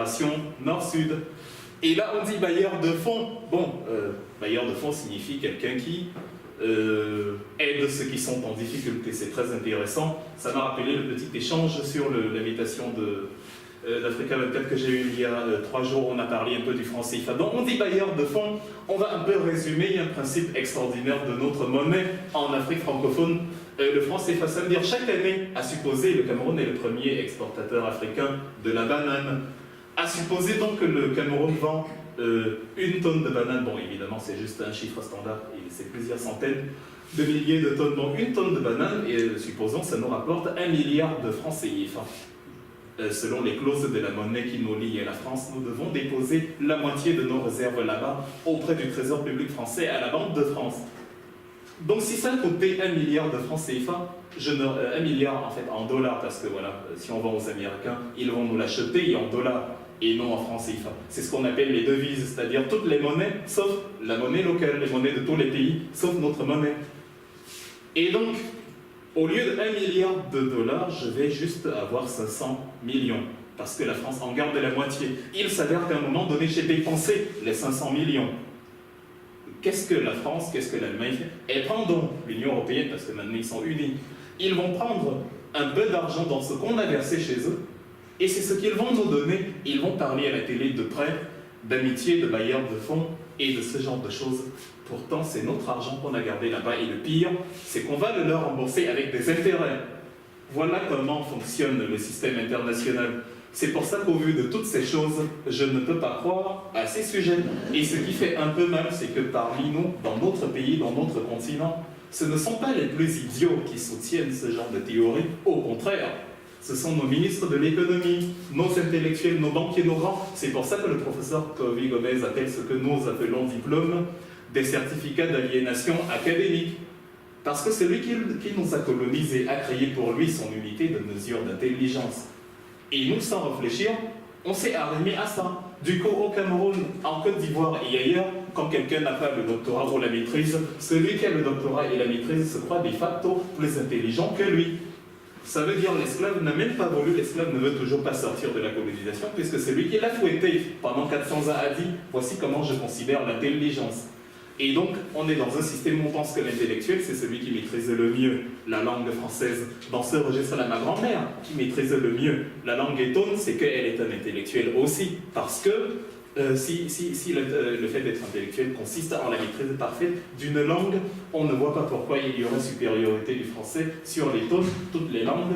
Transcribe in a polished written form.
coopération nord-sud. Et là, on dit bailleur de fonds. Bon, bailleur de fonds signifie quelqu'un qui aide ceux qui sont en difficulté. C'est très intéressant. Ça m'a rappelé le petit échange sur l'invitation d'Africa 24 que j'ai eu il y a 3 jours. On a parlé un peu du franc CFA. Donc, on dit bailleur de fonds. On va un peu résumer. Il y a un principe extraordinaire de notre monnaie en Afrique francophone. Le franc CFA, ça veut dire chaque année, à supposer, le Cameroun est le premier exportateur africain de la banane. À supposer donc que le Cameroun vend 1 tonne de banane, bon évidemment c'est juste un chiffre standard, c'est plusieurs centaines de milliers de tonnes, donc 1 tonne de banane, et supposons ça nous rapporte 1 milliard de francs CFA. Selon les clauses de la monnaie qui nous lie à la France, nous devons déposer la moitié de nos réserves là-bas auprès du Trésor public français à la Banque de France. Donc si ça coûtait 1 milliard de francs CFA, 1 milliard en fait en dollars, parce que voilà, si on vend aux Américains, ils vont nous l'acheter en dollars et non en francs CFA. C'est ce qu'on appelle les devises, c'est-à-dire toutes les monnaies, sauf la monnaie locale, les monnaies de tous les pays, sauf notre monnaie. Et donc, au lieu de 1 milliard de dollars, je vais juste avoir 500 millions, parce que la France en garde la moitié. Il s'avère qu'à un moment donné, j'ai dépensé les 500 millions. Qu'est-ce que la France, qu'est-ce que l'Allemagne fait? Elles prendront l'Union européenne, parce que maintenant ils sont unis, ils vont prendre un peu d'argent dans ce qu'on a versé chez eux, et c'est ce qu'ils vont nous donner. Ils vont parler à la télé de prêts, d'amitié, de bailleurs de fonds, et de ce genre de choses. Pourtant, c'est notre argent qu'on a gardé là-bas, et le pire, c'est qu'on va le leur rembourser avec des intérêts. Voilà comment fonctionne le système international. C'est pour ça qu'au vu de toutes ces choses, je ne peux pas croire à ces sujets. Et ce qui fait un peu mal, c'est que parmi nous, dans notre pays, dans notre continent, ce ne sont pas les plus idiots qui soutiennent ce genre de théorie. Au contraire, ce sont nos ministres de l'économie, nos intellectuels, nos banquiers, nos grands. C'est pour ça que le professeur Kovi Gomez appelle ce que nous appelons diplômes des certificats d'aliénation académique. Parce que celui qui nous a colonisés a créé pour lui son unité de mesure d'intelligence. Et nous, sans réfléchir, on s'est arrimé à ça. Du coup, au Cameroun, en Côte d'Ivoire et ailleurs, quand quelqu'un n'a pas le doctorat ou la maîtrise, celui qui a le doctorat et la maîtrise se croit de facto plus intelligent que lui. Ça veut dire l'esclave n'a même pas voulu, l'esclave ne veut toujours pas sortir de la colonisation, puisque celui qui l'a fouetté pendant 400 ans a dit « voici comment je considère l'intelligence ». Et donc, on est dans un système où on pense que l'intellectuel, c'est celui qui maîtrise le mieux la langue française. Dans ce registre-là, ma grand-mère, qui maîtrise le mieux la langue étonne, c'est qu'elle est un intellectuel aussi. Parce que si le fait d'être intellectuel consiste en la maîtrise parfaite d'une langue, on ne voit pas pourquoi il y aurait supériorité du français sur les tonnes, toutes les langues.